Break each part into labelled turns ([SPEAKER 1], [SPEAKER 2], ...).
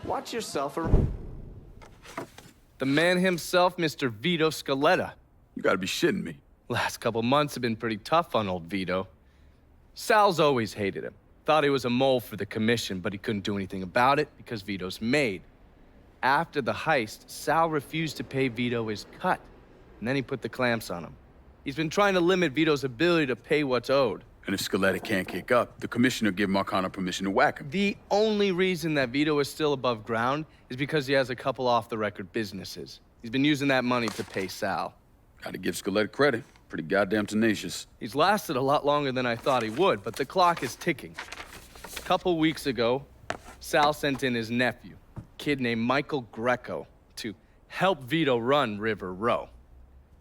[SPEAKER 1] Watch yourself or...
[SPEAKER 2] The man himself, Mr. Vito Scaletta.
[SPEAKER 3] You gotta be shitting me.
[SPEAKER 2] Last couple months have been pretty tough on old Vito. Sal's always hated him. Thought he was a mole for the commission, but he couldn't do anything about it because Vito's made. After the heist, Sal refused to pay Vito his cut, and then he put the clamps on him. He's been trying to limit Vito's ability to pay what's owed.
[SPEAKER 3] And if Scaletta can't kick up, the commissioner give Marcano permission to whack him.
[SPEAKER 2] The only reason that Vito is still above ground is because he has a couple off-the-record businesses. He's been using that money to pay Sal.
[SPEAKER 3] Gotta give Scaletta credit. Pretty goddamn tenacious.
[SPEAKER 2] He's lasted a lot longer than I thought he would, but the clock is ticking. A couple weeks ago, Sal sent in his nephew, a kid named Michael Greco, to help Vito run River Row.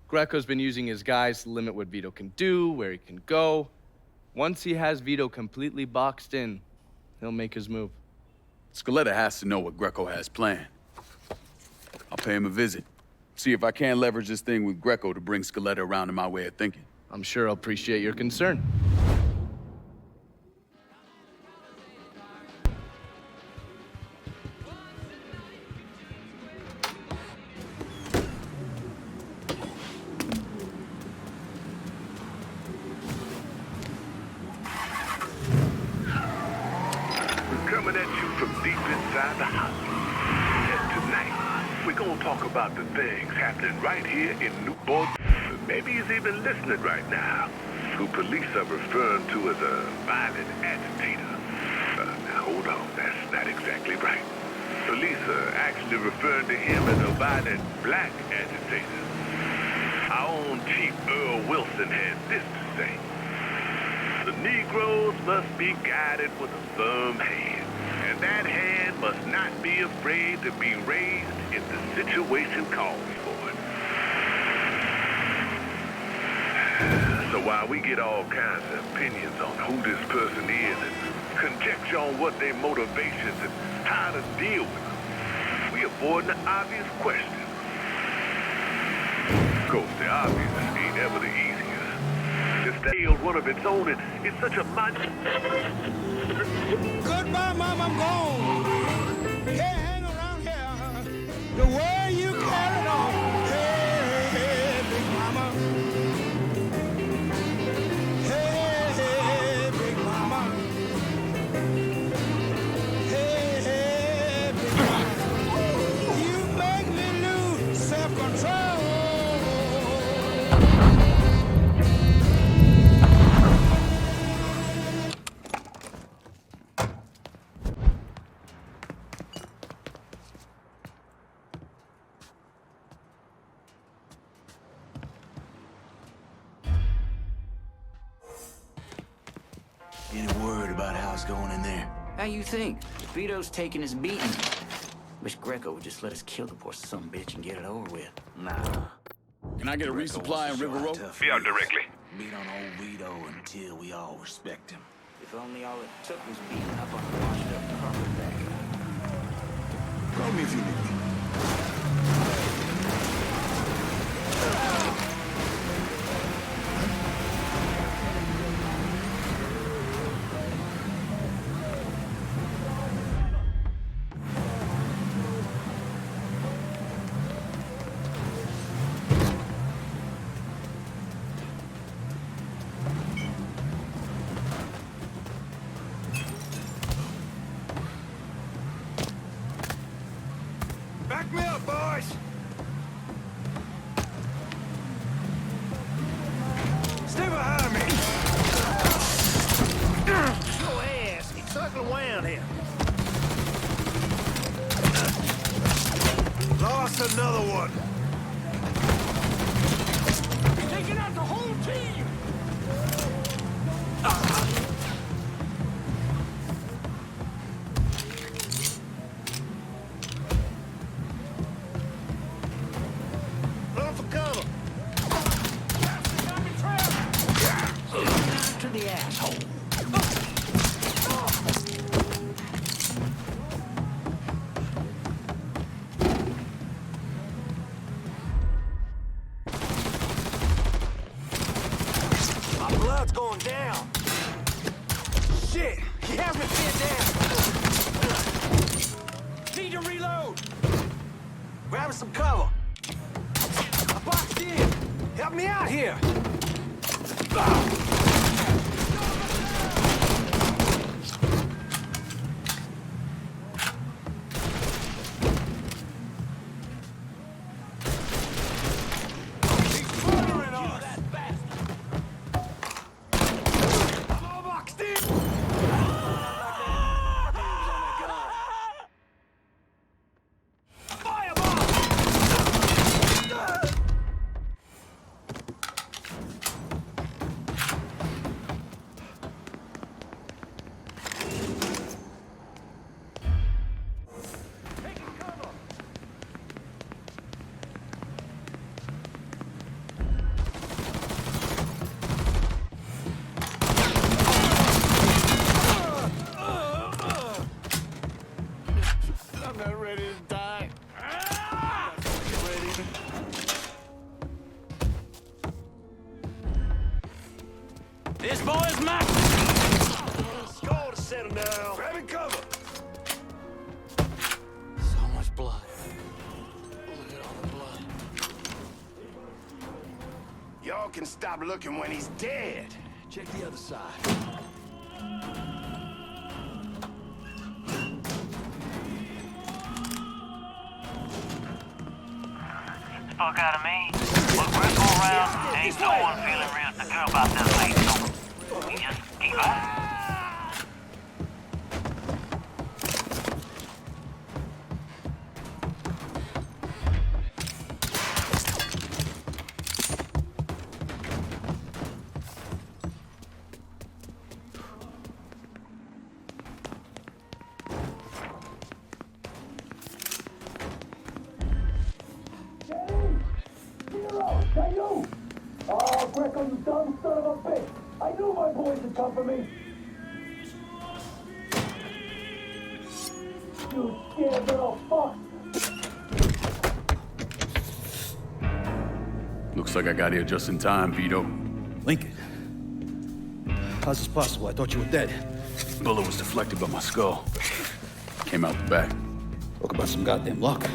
[SPEAKER 2] Greco's been using his guys to limit what Vito can do, where he can go. Once he has Vito completely boxed in, he'll make his move.
[SPEAKER 3] Scaletta has to know what Greco has planned. I'll pay him a visit. See if I can't leverage this thing with Greco to bring Scaletta around to my way of thinking.
[SPEAKER 2] I'm sure he'll appreciate your concern.
[SPEAKER 4] Coming at you from deep inside the house. And tonight, we're gonna talk about the things happening right here in Newport. Maybe he's even listening right now, who police are referring to as a violent agitator. Now hold on, that's not exactly right. Police are actually referring to him as a violent black agitator. Our own Chief Earl Wilson had this to say. The Negroes must be guided with a firm hand, and that hand must not be afraid to be raised if the situation calls for it. So while we get all kinds of opinions on who this person is and conjecture on what their motivations and how to deal with them, we avoid the obvious question. Of course, the obvious ain't ever the easiest. This nailed one of its own, it's such a
[SPEAKER 5] Goodbye, Mom, I'm gone. Can't hang around here the way you carried on. Hey, hey, big mama. Hey, hey, big mama. Hey, hey, big mama. You make me lose self-control.
[SPEAKER 6] Any word about how it's going in there?
[SPEAKER 7] How you think? Vito's taking his beating. Wish Greco would just let us kill the poor sumbitch and get it over with. Nah.
[SPEAKER 3] Can I get a resupply in River Row?
[SPEAKER 4] Be out directly.
[SPEAKER 6] Beat on old Vito until we all respect him.
[SPEAKER 7] If only all it took was beating up on a washed up carpetbagger.
[SPEAKER 6] Call me if you need me.
[SPEAKER 5] Back me up, boys. Stay behind me. Your ass. He's circling around here. Lost another one. You're taking out the whole team. Run for cover.
[SPEAKER 7] To the asshole.
[SPEAKER 5] My blood's going down. Shit, he has me pinned down. Need to me some cover. I boxed in. Help me out here.
[SPEAKER 7] This boy's mine.
[SPEAKER 5] Skull to settle down. Grabbing cover.
[SPEAKER 7] So much blood. Look at all the blood.
[SPEAKER 5] Y'all can stop looking when he's dead. Check the other side.
[SPEAKER 1] Fuck out of me. Look, we're going around. Ain't no one feeling real secure about this late, so we just keep on.
[SPEAKER 8] Oh, Greco, you dumb son of a bitch! I knew my boys would come for me! You scared little fuck!
[SPEAKER 3] Looks like I got here just in time, Vito.
[SPEAKER 6] Lincoln. How's this possible? I thought you were dead.
[SPEAKER 3] Bullet was deflected by my skull. Came out the back.
[SPEAKER 6] Talk about some goddamn luck.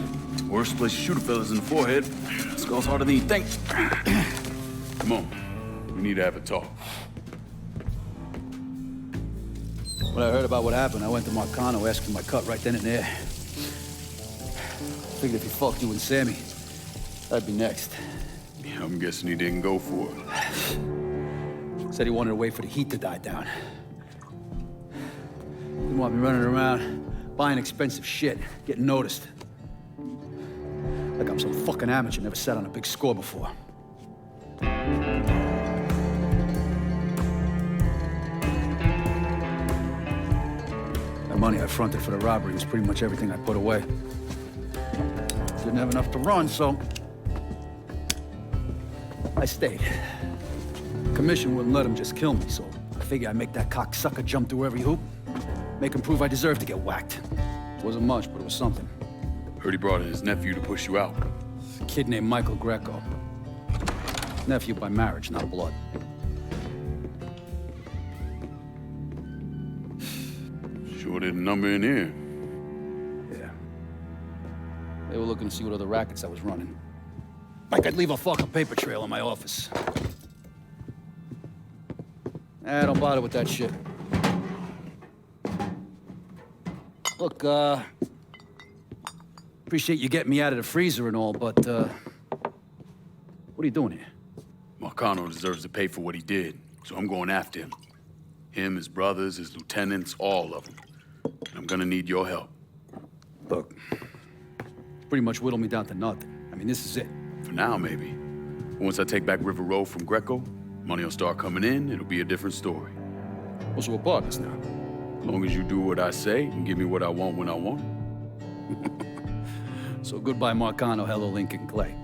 [SPEAKER 3] Worst place to shoot a fella's in the forehead. Skull's harder than you think. Come on. We need to have a talk.
[SPEAKER 6] When I heard about what happened, I went to Marcano asking my cut right then and there. Figured if he fucked you and Sammy, I'd be next.
[SPEAKER 3] Yeah, I'm guessing he didn't go for it.
[SPEAKER 6] Said he wanted to wait for the heat to die down. Didn't want me running around, buying expensive shit, getting noticed. Like I'm some fucking amateur, never sat on a big score before. The money I fronted for the robbery was pretty much everything I put away. Didn't have enough to run, so I stayed. Commission wouldn't let him just kill me, so I figured I'd make that cocksucker jump through every hoop. Make him prove I deserve to get whacked. Wasn't much, but it was something.
[SPEAKER 3] Heard he brought in his nephew to push you out.
[SPEAKER 6] A kid named Michael Greco. Nephew by marriage, not blood.
[SPEAKER 3] Sure didn't number in here.
[SPEAKER 6] Yeah. They were looking to see what other rackets I was running. Like I'd leave a fucking paper trail in my office. Don't bother with that shit. Look, appreciate you getting me out of the freezer and all, but, what are you doing here?
[SPEAKER 3] Marcano deserves to pay for what he did, so I'm going after him. Him, his brothers, his lieutenants, all of them. And I'm gonna need your help.
[SPEAKER 6] Look, pretty much whittled me down to nothing. I mean, this is it.
[SPEAKER 3] For now, maybe. Once I take back River Road from Greco, money will start coming in, it'll be a different story.
[SPEAKER 6] Well, so we're partners now.
[SPEAKER 3] As long as you do what I say and give me what I want when I want it.
[SPEAKER 6] So goodbye, Marcano, hello, Lincoln Clay.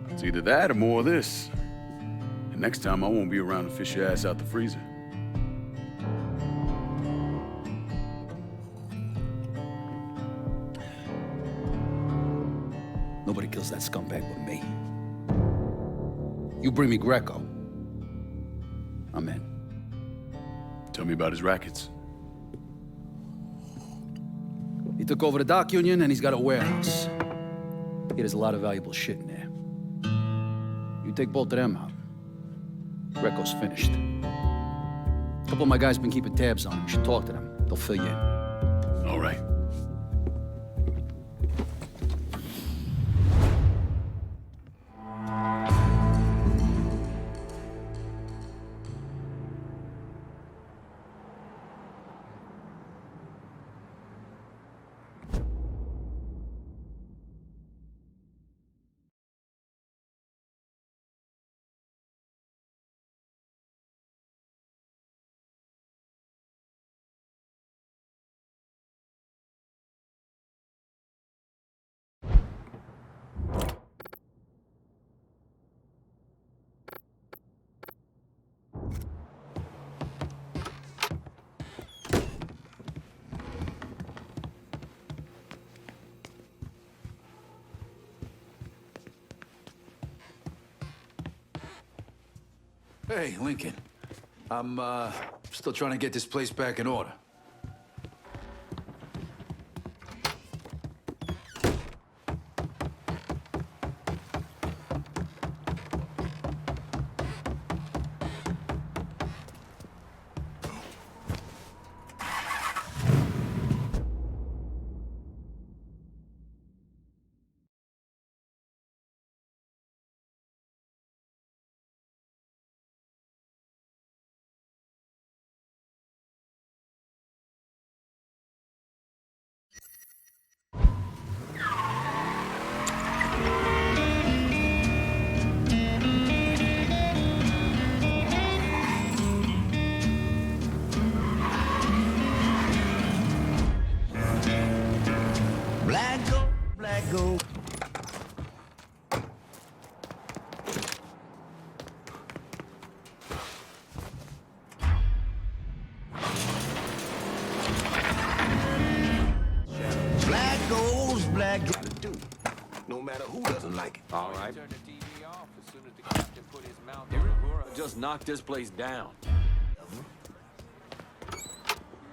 [SPEAKER 3] It's either that or more of this. And next time, I won't be around to fish your ass out the freezer.
[SPEAKER 6] Nobody kills that scumbag but me. You bring me Greco, I'm in.
[SPEAKER 3] Tell me about his rackets.
[SPEAKER 6] He took over the dock union and he's got a warehouse. Yeah, there's a lot of valuable shit in there. You take both of them out, Greco's finished. A couple of my guys been keeping tabs on him. You should talk to them. They'll fill you in.
[SPEAKER 3] All right.
[SPEAKER 9] Hey, Lincoln. I'm, still trying to get this place back in order.
[SPEAKER 5] Black gold. Black goals, black gold. No matter who doesn't like it.
[SPEAKER 10] All right.
[SPEAKER 11] Turn the TV off as soon as the captain put his mouth on it.
[SPEAKER 10] Just knock this place down.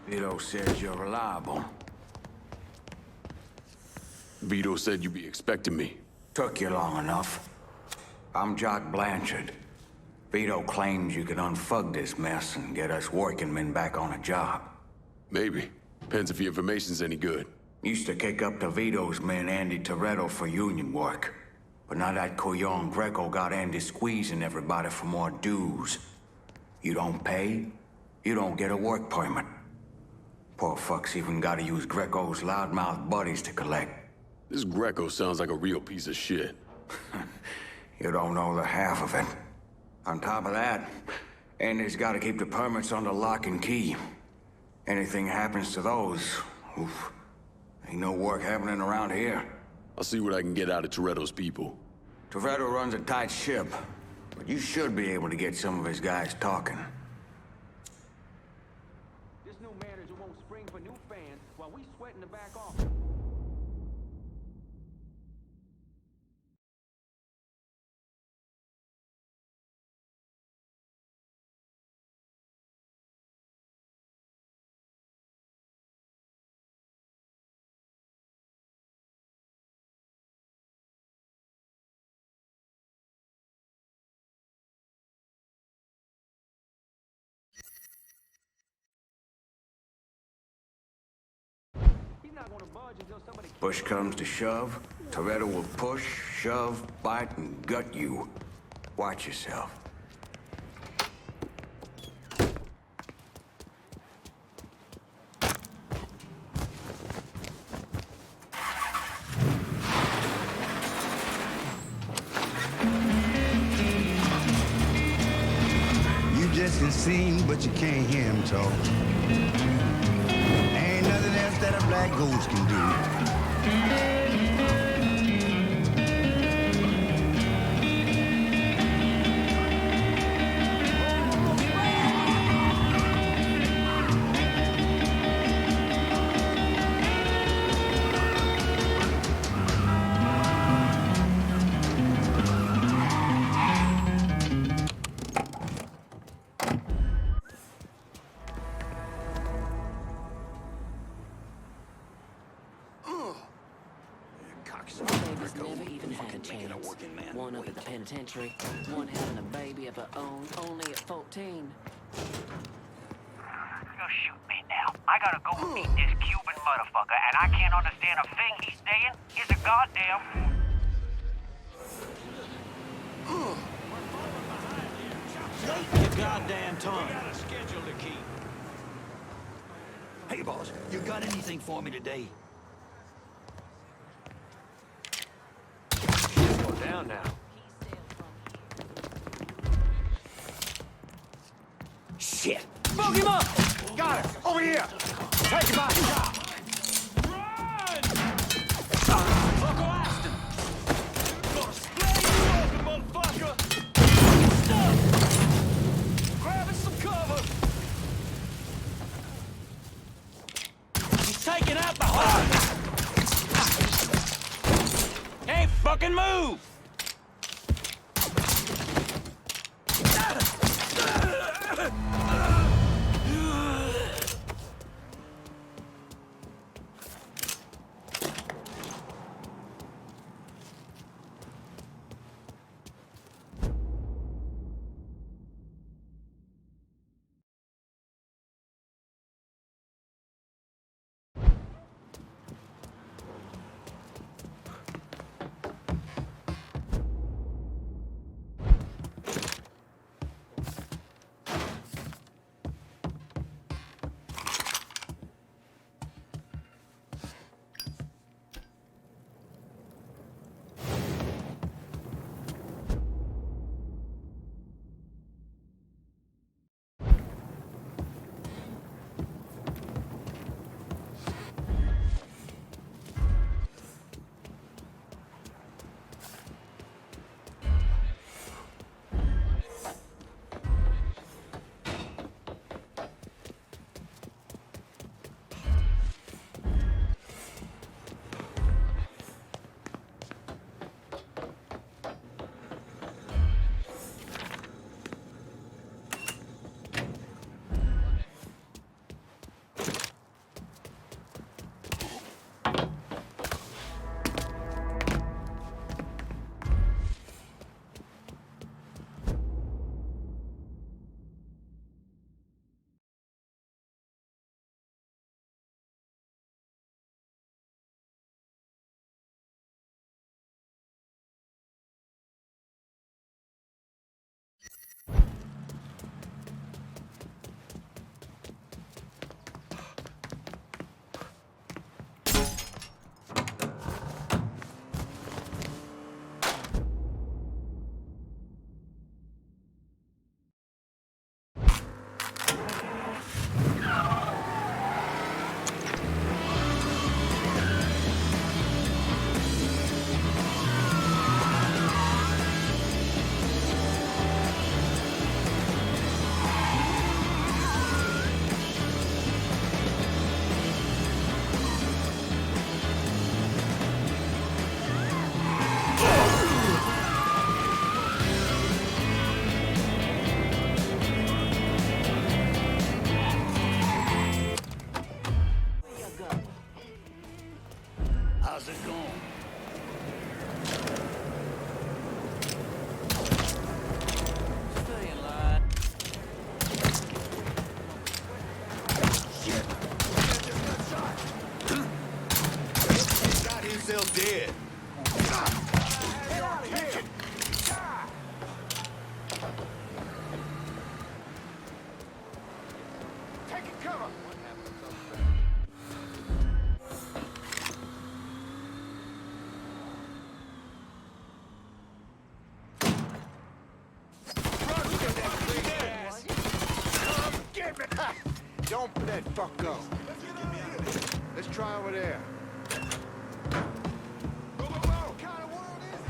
[SPEAKER 9] Vito says you're reliable.
[SPEAKER 3] Vito said you'd be expecting me.
[SPEAKER 9] Took you long enough. I'm Jock Blanchard. Vito claims you can unfug this mess and get us working men back on a job.
[SPEAKER 3] Maybe. Depends if the information's any good.
[SPEAKER 9] Used to kick up to Vito's man Andy Toretto for union work. But now that Couillon Greco got Andy squeezing everybody for more dues. You don't pay, you don't get a work permit. Poor fuck's even gotta use Greco's loudmouth buddies to collect.
[SPEAKER 3] This Greco sounds like a real piece of shit.
[SPEAKER 9] You don't know the half of it. On top of that, Andy's gotta keep the permits under lock and key. Anything happens to those, oof, ain't no work happening around here.
[SPEAKER 3] I'll see what I can get out of Toretto's people.
[SPEAKER 9] Toretto runs a tight ship, but you should be able to get some of his guys talking.
[SPEAKER 11] This new manager won't spring for new fans while we sweating the back office.
[SPEAKER 9] Push comes to shove, Toretto will push, shove, bite, and gut you. Watch yourself.
[SPEAKER 5] You just can sing, but you can't hear him talk. Ain't nothing else that a black ghost can do.
[SPEAKER 7] has never even had a chance. One up at the penitentiary, one having a baby of her own, only at 14.
[SPEAKER 1] You shoot me now. I gotta go meet this Cuban motherfucker, and I can't understand a thing he's saying. It's a goddamn...
[SPEAKER 10] Take your goddamn time. We got a schedule to keep. Hey, boss, you got anything for me today?
[SPEAKER 11] Go down now.
[SPEAKER 10] Shit! Smoke him up!
[SPEAKER 5] Got it! Over here! Take him out!
[SPEAKER 11] Run! Fucker Aston! Gonna split you open, motherfucker! Stop! Grabbing some cover!
[SPEAKER 10] He's taking out the horse! Can't fucking move! How's it going?
[SPEAKER 7] Stay in line.
[SPEAKER 5] Shit! Got himself dead. Get out of here! Taking cover! Don't put that fuck up. Let's try over there. Go, go, go! What kind of world is it?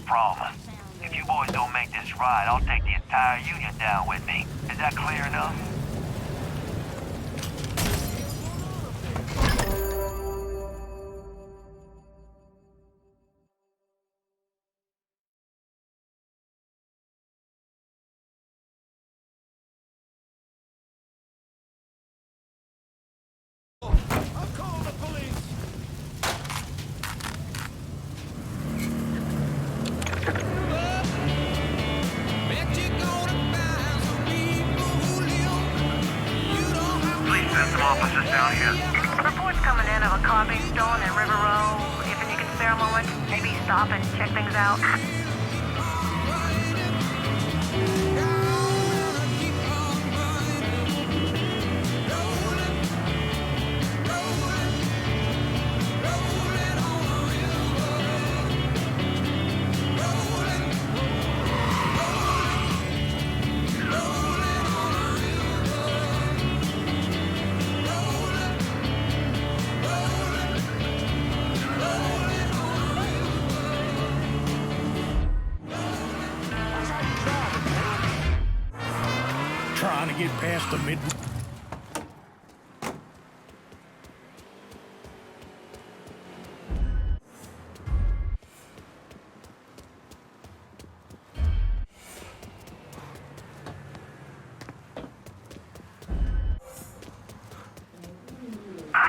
[SPEAKER 1] promise. If you boys don't make this right, I'll take the entire union down with me. Is that clear enough?
[SPEAKER 4] Officers down here.
[SPEAKER 12] Reports coming in of a car being stolen in River Row. If you can spare a moment, maybe stop and check things out.
[SPEAKER 5] Trying to get past the mid...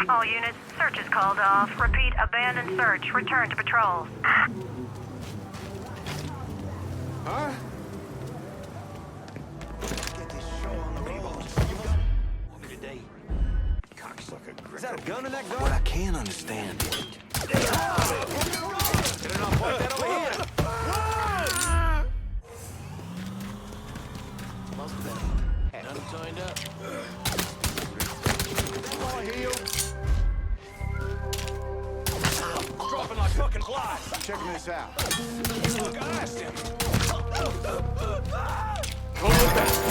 [SPEAKER 12] All units, search is called off. Repeat, abandon search. Return to patrols.
[SPEAKER 5] Huh?
[SPEAKER 10] Is that a gun in that gun?
[SPEAKER 13] What I can't understand.
[SPEAKER 10] Get it on point, that over here. Must have been. None joined up. Boy, heel. Dropping like fucking flies.
[SPEAKER 13] Checking this out.
[SPEAKER 10] Look, I asked him.
[SPEAKER 3] Hold it back.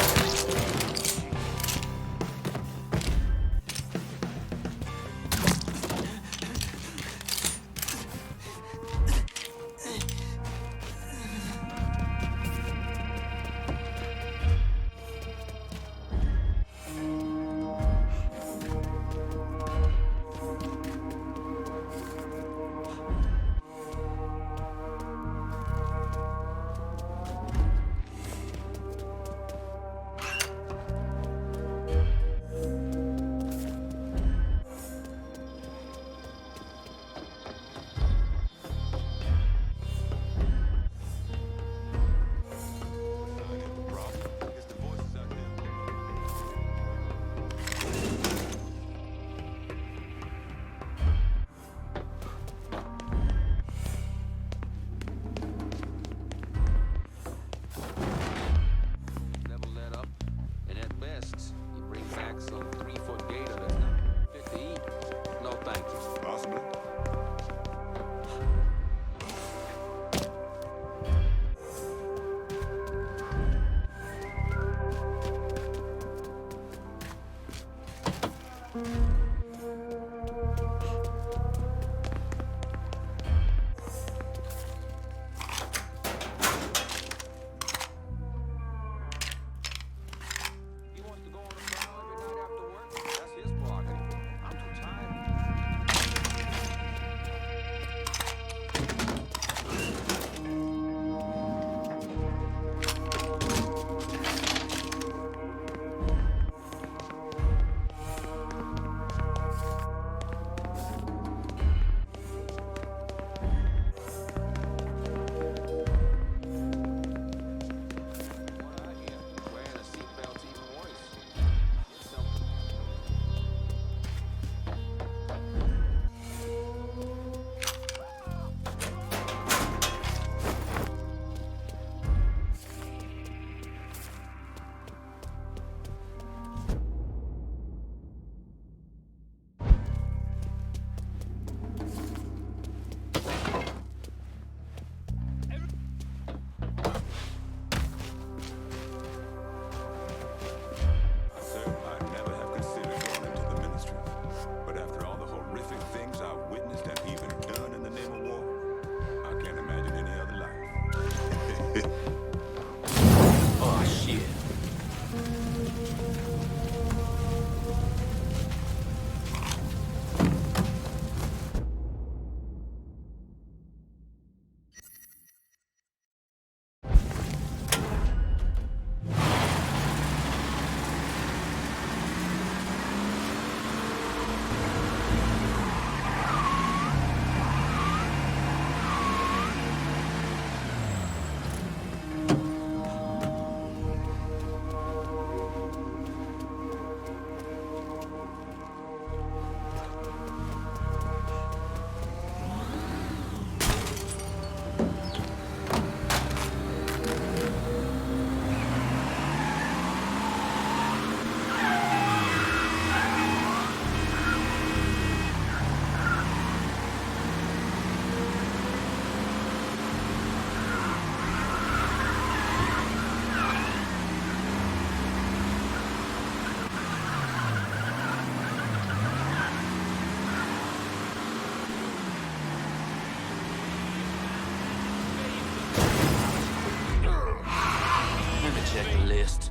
[SPEAKER 10] fist.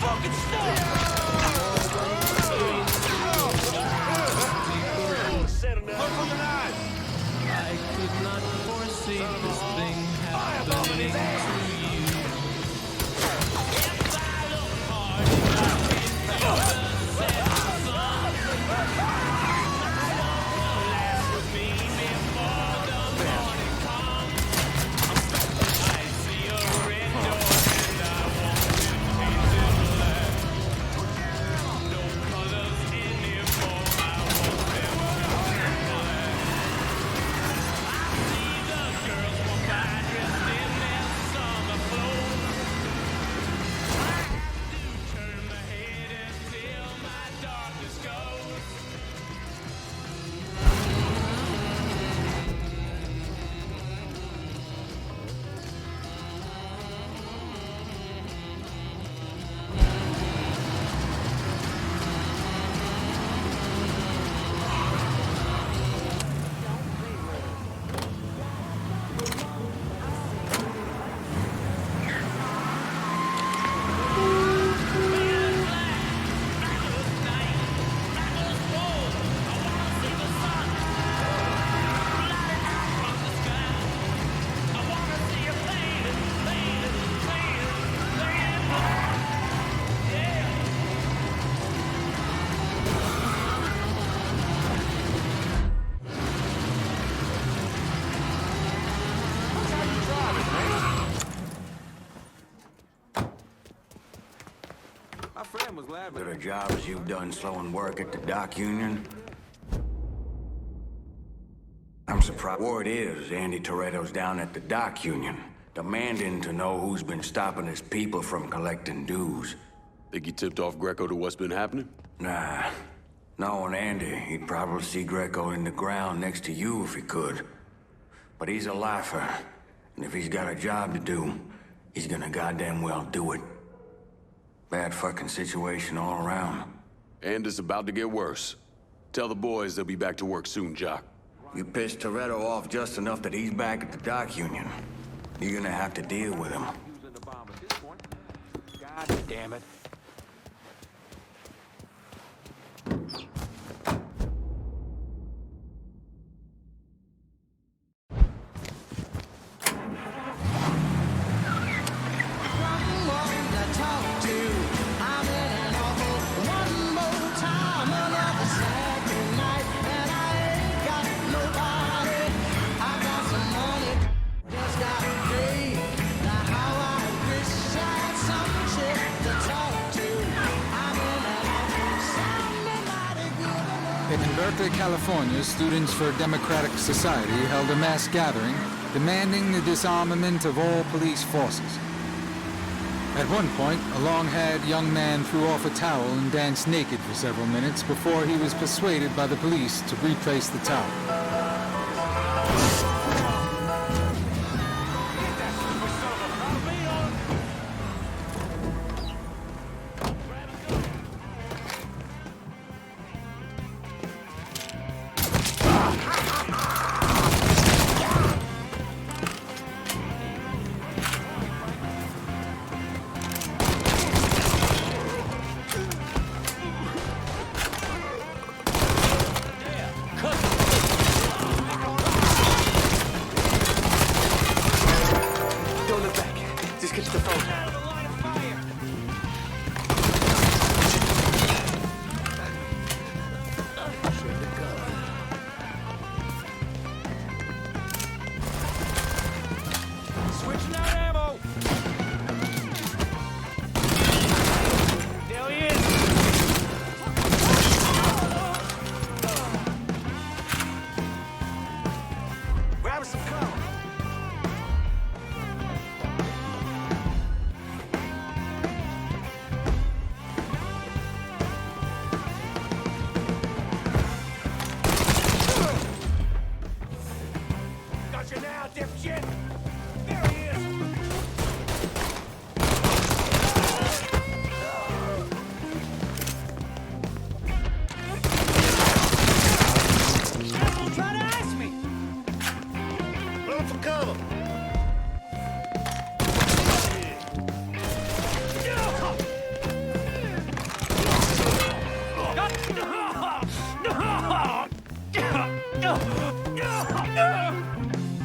[SPEAKER 10] Fucking stop!
[SPEAKER 14] I could not foresee this thing happening to you. If I look hard enough into the setting sun, I won't last with me before the morning comes. I see a red door and I want to change it left. No colors anymore, I want them to be black. I see the girls walk by dressed in their summer clothes. I have to turn my head until my darkness goes.
[SPEAKER 11] My friend was laughing.
[SPEAKER 9] Good a job as you've done slowing work at the dock union. I'm surprised. Word is, Andy Toretto's down at the dock union, demanding to know who's been stopping his people from collecting dues.
[SPEAKER 3] Think he tipped off Greco to what's been happening?
[SPEAKER 9] Nah. Knowing Andy, he'd probably see Greco in the ground next to you if he could. But he's a lifer, and if he's got a job to do, he's gonna goddamn well do it. Bad fucking situation all around.
[SPEAKER 3] And it's about to get worse. Tell the boys they'll be back to work soon, Jock.
[SPEAKER 9] You pissed Toretto off just enough that he's back at the dock union. You're gonna have to deal with him.
[SPEAKER 11] Using the bomb at this point. God damn it.
[SPEAKER 15] In Berkeley, California, Students for Democratic Society held a mass gathering demanding the disarmament of all police forces. At one point, a long-haired young man threw off a towel and danced naked for several minutes before he was persuaded by the police to replace the towel.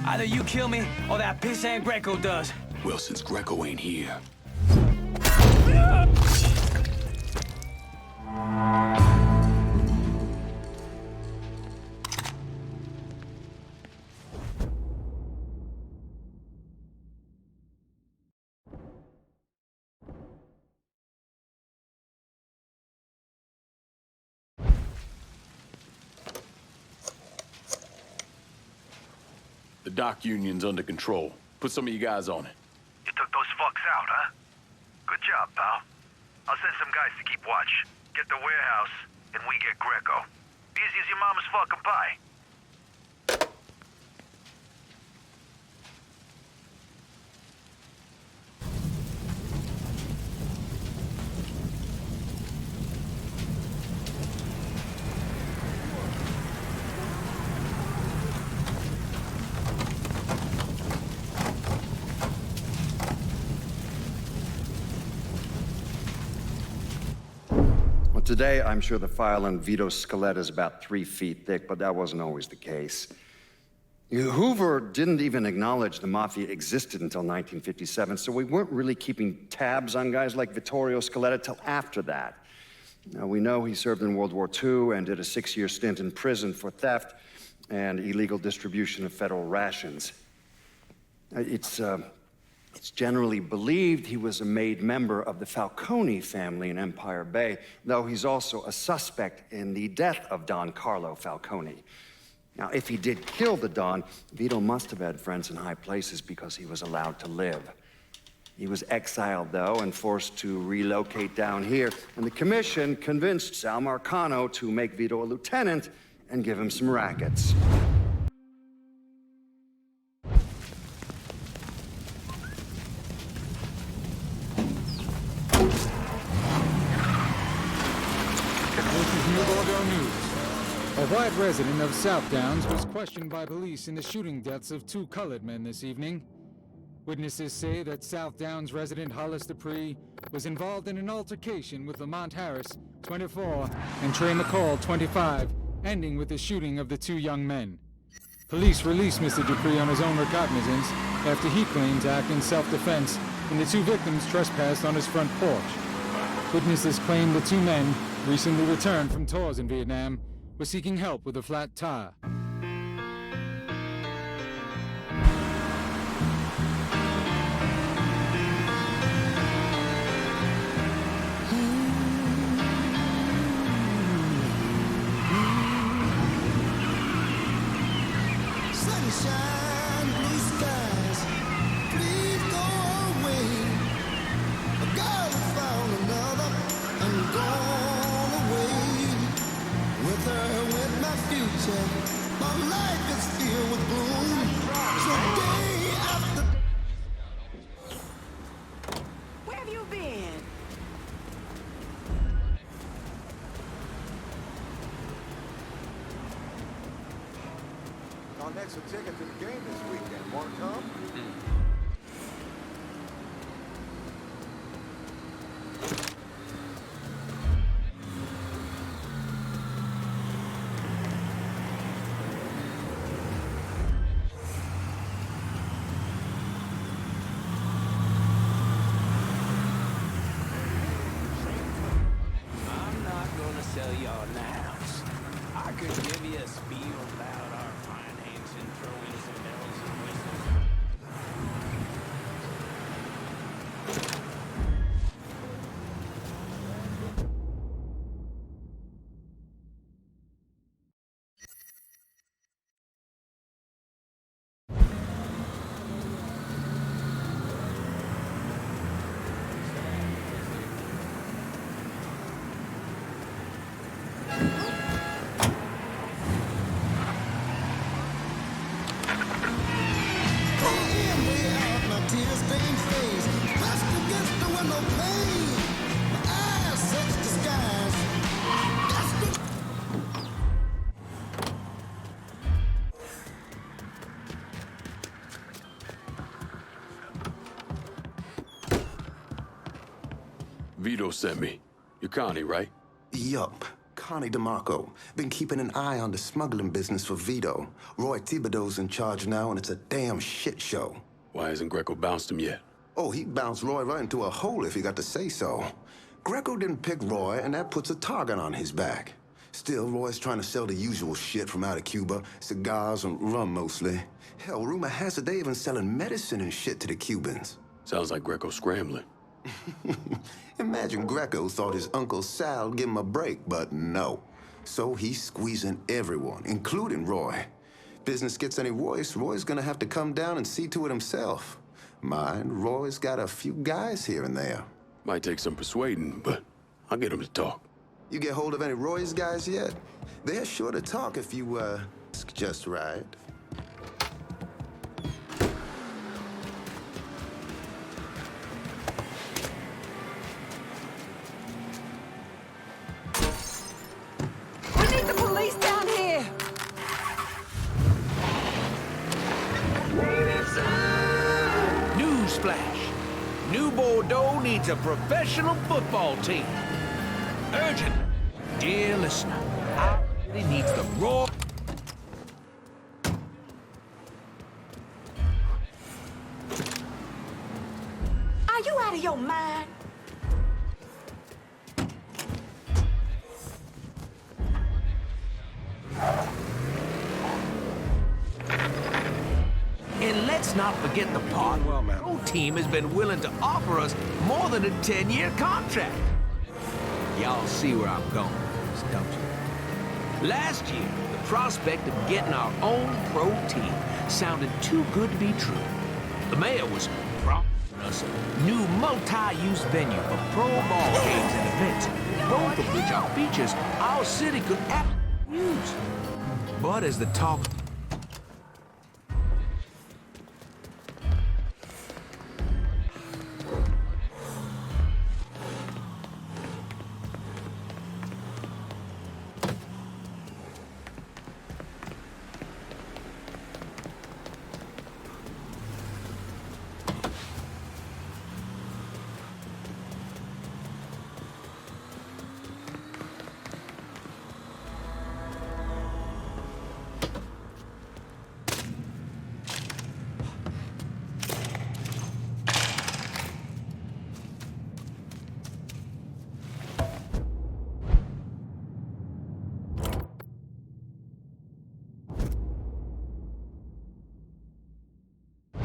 [SPEAKER 10] Either you kill me, or that pissant Greco does.
[SPEAKER 3] Well, since Greco ain't here. The dock union's under control. Put some of you guys on it.
[SPEAKER 4] You took those fucks out, huh? Good job, pal. I'll send some guys to keep watch. Get the warehouse, and we get Greco. Easy as your mama's fucking pie.
[SPEAKER 16] Today, I'm sure the file on Vito Scaletta is about 3 feet thick, but that wasn't always the case. Hoover didn't even acknowledge the Mafia existed until 1957, so we weren't really keeping tabs on guys like Vittorio Scaletta till after that. Now, we know he served in World War II and did a 6-year stint in prison for theft and illegal distribution of federal rations. It's generally believed he was a made member of the Falcone family in Empire Bay, though he's also a suspect in the death of Don Carlo Falcone. Now, if he did kill the Don, Vito must have had friends in high places because he was allowed to live. He was exiled, though, and forced to relocate down here, and the commission convinced Sal Marcano to make Vito a lieutenant and give him some rackets.
[SPEAKER 15] A white resident of South Downs was questioned by police in the shooting deaths of 2 colored men this evening. Witnesses say that South Downs resident Hollis Dupree was involved in an altercation with Lamont Harris, 24, and Trey McCall, 25, ending with the shooting of the 2 young men. Police released Mr. Dupree on his own recognizance after he claimed to act in self-defense when the 2 victims trespassed on his front porch. Witnesses claim the 2 men, recently returned from tours in Vietnam, were seeking help with a flat tire.
[SPEAKER 5] Sunshine, blue skies, please go away. A girl found another and gone away. With her went my future. My life is filled with gloom. So day after.
[SPEAKER 17] Where have you been?
[SPEAKER 13] Got an extra ticket to the game this weekend. Want to come?
[SPEAKER 10] I'm not gonna sell y'all an ounce. I could give you a spiel about our financing, throwing some bells and whistles.
[SPEAKER 3] Vito sent me. You're Connie, right?
[SPEAKER 13] Yup.
[SPEAKER 18] Connie DeMarco. Been keeping an eye on the smuggling business for Vito. Roy Thibodeau's in charge now, and it's a damn shit show.
[SPEAKER 3] Why hasn't Greco bounced him yet?
[SPEAKER 18] Oh, he bounced Roy right into a hole if he got to say so. Greco didn't pick Roy, and that puts a target on his back. Still, Roy's trying to sell the usual shit from out of Cuba, cigars and rum mostly. Hell, rumor has it they even selling medicine and shit to the Cubans.
[SPEAKER 3] Sounds like Greco's scrambling.
[SPEAKER 18] Imagine Greco thought his Uncle Sal'd give him a break, but no. So he's squeezing everyone, including Roy. Business gets any worse, Roy's gonna have to come down and see to it himself. Mind, Roy's got a few guys here and there.
[SPEAKER 3] Might take some persuading, but I'll get him to talk.
[SPEAKER 18] You get hold of any Roy's guys yet? They're sure to talk if you, ask just right.
[SPEAKER 17] We need the police down here!
[SPEAKER 10] Newsflash. New Bordeaux needs a professional football team. Urgent. Dear listener, our city needs the raw...
[SPEAKER 17] Are you out of your mind?
[SPEAKER 10] And let's not forget the part where our team has been willing to offer us more than a 10-year contract. Y'all see where I'm going with this, don't you? Last year, the prospect of getting our own pro team sounded too good to be true. The mayor was promising us a new multi-use venue for pro ball games and events, both of which are features our city could absolutely use. But as the talk...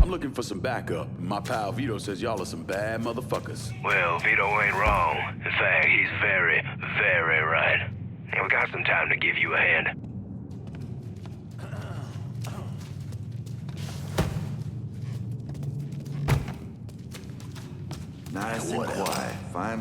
[SPEAKER 3] I'm looking for some backup. My pal Vito says y'all are some bad motherfuckers.
[SPEAKER 4] Well, Vito ain't wrong. In fact, he's very, very right. And we got some time to give you a hand.
[SPEAKER 19] Nice and quiet. Fine.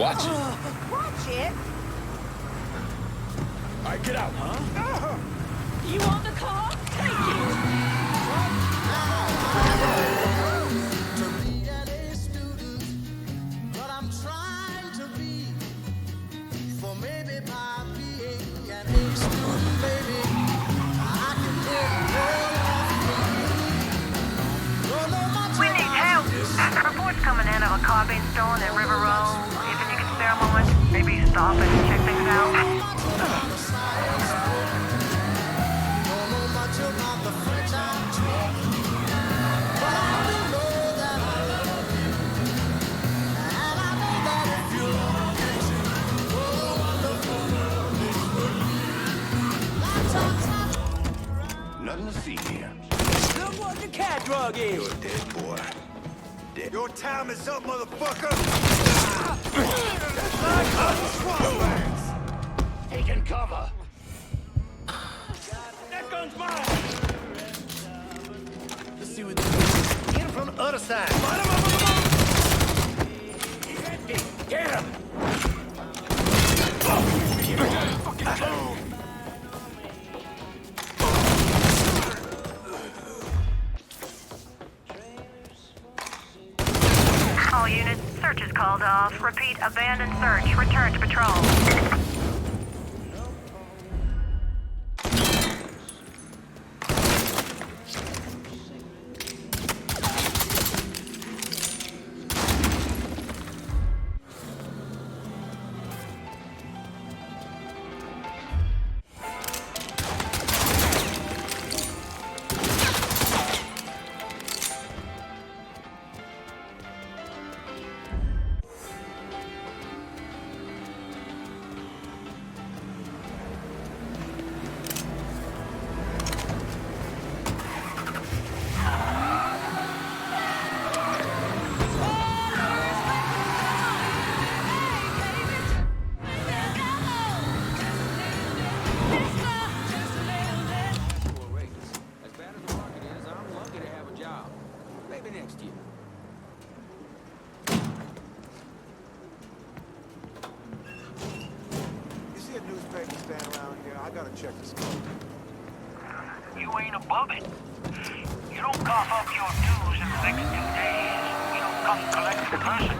[SPEAKER 3] Watch it.
[SPEAKER 17] Watch it?
[SPEAKER 3] All right, get out.
[SPEAKER 17] Huh? You want the car? Take it!
[SPEAKER 12] We need help. Reports coming in of a car being stolen at River Road. If you can spare a moment, maybe stop and check things out.
[SPEAKER 9] Nothing to see here.
[SPEAKER 11] Look what the cat drug is.
[SPEAKER 9] You're dead, boy. Dead. Your time is up, motherfucker! Taking cover.
[SPEAKER 11] That gun's mine.
[SPEAKER 9] Let's see what this is. Get him from the other side. Get him!
[SPEAKER 12] All units, search is called off. Repeat, abandoned search. Return to patrol.
[SPEAKER 13] Check the scope.
[SPEAKER 1] You ain't above it. You don't cough up your dues in the next 2 days. You don't come collect in person.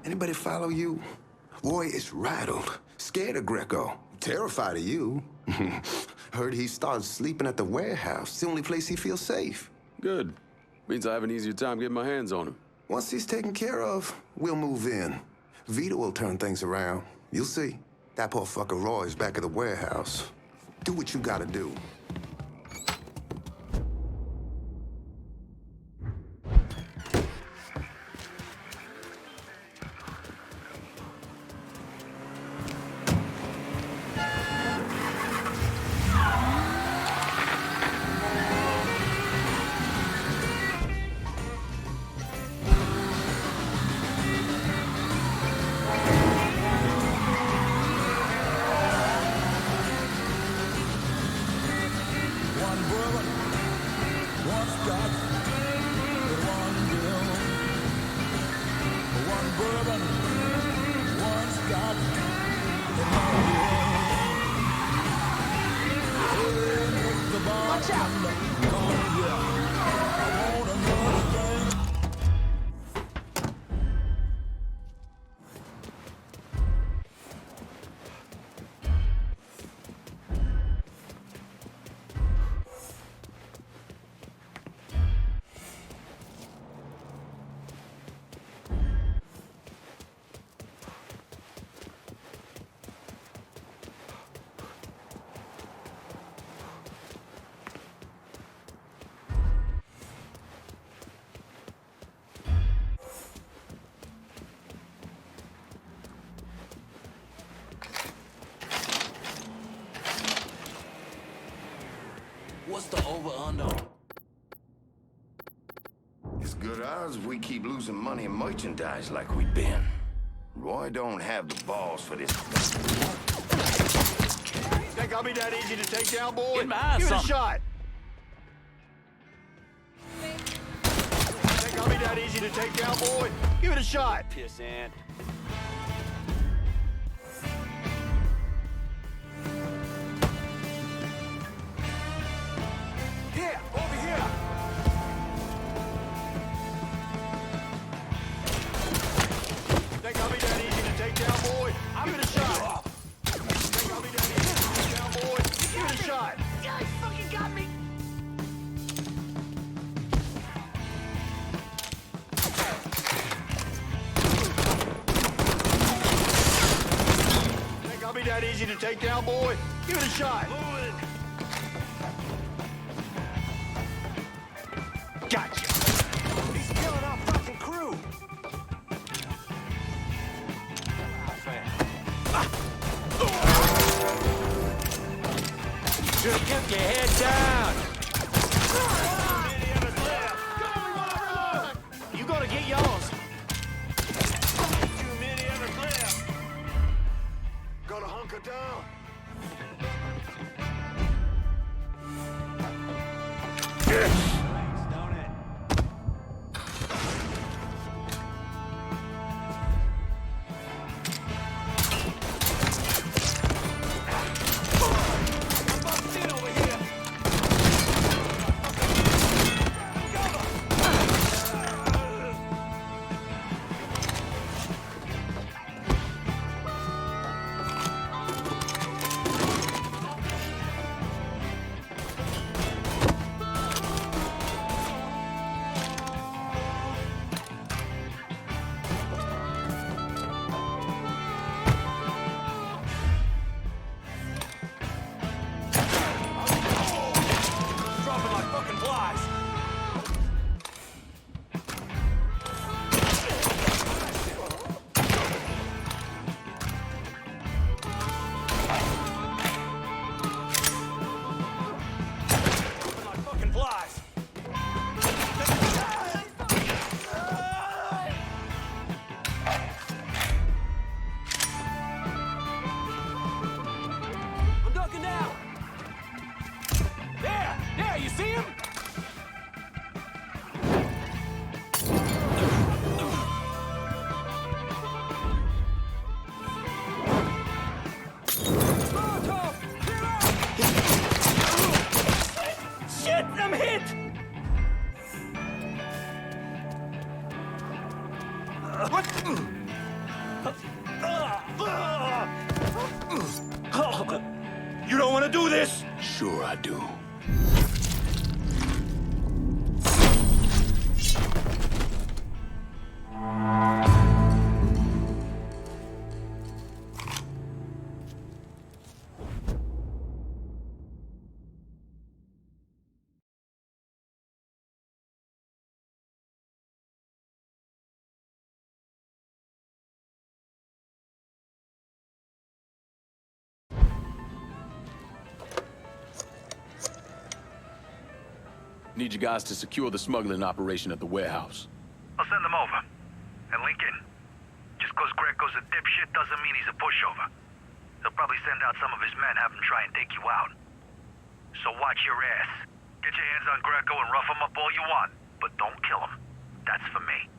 [SPEAKER 18] Anybody follow you? Roy is rattled, scared of Greco, terrified of you. Heard he started sleeping at the warehouse. It's the only place he feels safe.
[SPEAKER 3] Good. Means I have an easier time getting my hands on him.
[SPEAKER 18] Once he's taken care of, we'll move in. Vito will turn things around. You'll see. That poor fucker Roy's back at the warehouse. Do what you gotta do.
[SPEAKER 14] What's the over-under?
[SPEAKER 20] It's good odds if we keep losing money and merchandise like we've been. Roy don't have the balls for this.
[SPEAKER 21] Think I'll be that easy to take down, boy?
[SPEAKER 14] Get behind
[SPEAKER 21] Give it a
[SPEAKER 14] something.
[SPEAKER 21] shot. Think I'll be that easy to take down, boy? Give it a shot.
[SPEAKER 14] Piss ant.
[SPEAKER 21] Here, over here. Think I'll be that easy to take down, boy? Give it a shot. Think I'll be that easy to take down, boy? Give it a shot.
[SPEAKER 14] Yeah, he fucking got me.
[SPEAKER 21] Think I'll be that easy to take down, boy? Give it a shot. Gotcha. He's killing our fucking crew.
[SPEAKER 10] Just keep your head down.
[SPEAKER 21] You gotta get yours.
[SPEAKER 14] Too many of us left.
[SPEAKER 21] Gotta hunker down.
[SPEAKER 14] Dropping like fucking flies. Dropping like fucking flies. I'm ducking down. There, you see him? Shit, I'm hit!
[SPEAKER 21] You don't want to do this?
[SPEAKER 3] Sure I do. Need you guys to secure the smuggling operation at the warehouse.
[SPEAKER 1] I'll send them over. And Lincoln, just cause Greco's a dipshit doesn't mean he's a pushover. He'll probably send out some of his men, have him try and take you out. So watch your ass. Get your hands on Greco and rough him up all you want, but don't kill him. That's for me.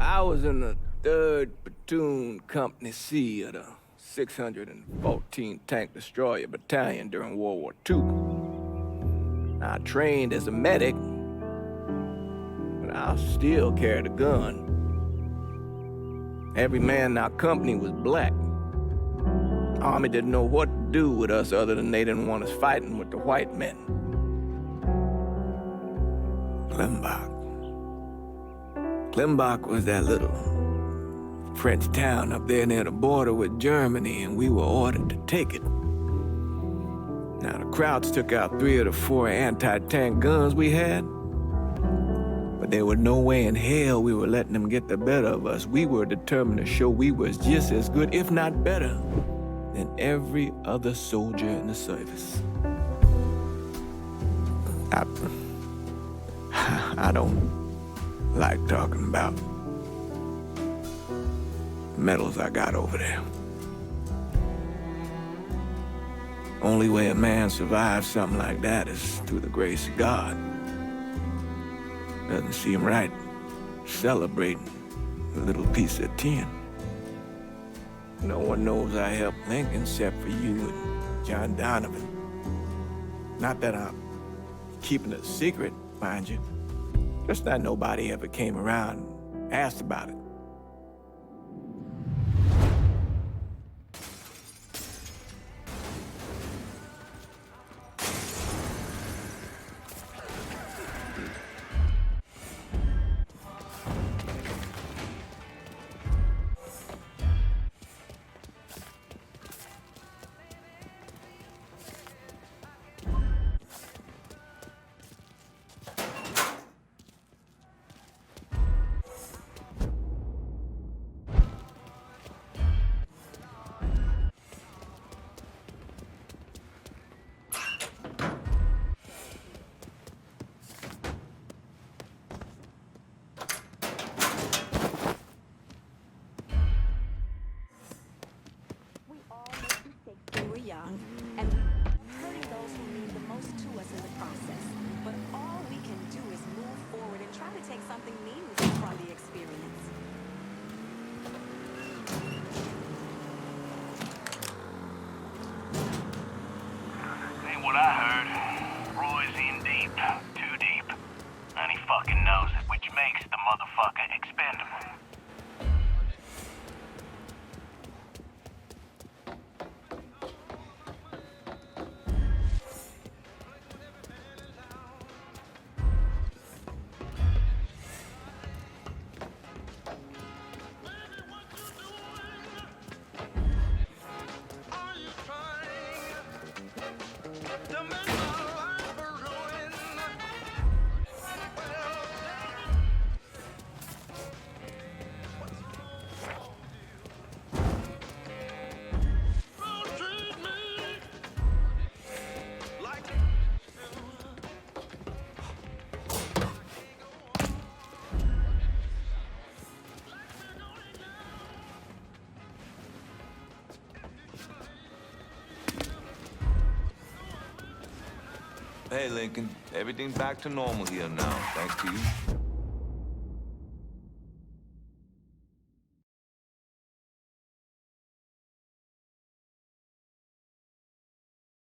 [SPEAKER 10] I was in the 3rd Platoon Company C of the 614 Tank Destroyer Battalion during World War II. I trained as a medic, but I still carried a gun. Every man in our company was black. Army didn't know what to do with us other than they didn't want us fighting with the white men. Klimbach was that little French town up there near the border with Germany, and we were ordered to take it. Now, the Krauts took out 3 of the 4 anti-tank guns we had, but there was no way in hell we were letting them get the better of us. We were determined to show we was just as good, if not better, than every other soldier in the service. I don't like talking about medals I got over there. Only way a man survives something like that is through the grace of God. Doesn't seem right celebrating a little piece of tin. No one knows I helped Lincoln except for you and John Donovan. Not that I'm keeping it a secret, mind you. Just that nobody ever came around and asked about it.
[SPEAKER 17] We were young, and hurting those who mean the most to us in the process. But all we can do is move forward and try to take something meaningful from the experience.
[SPEAKER 1] Ain't what I heard. Roy's in deep, too deep. And he fucking knows it, which makes the motherfucker expendable.
[SPEAKER 19] Hey, Lincoln. Everything's back to normal here now, thanks to you.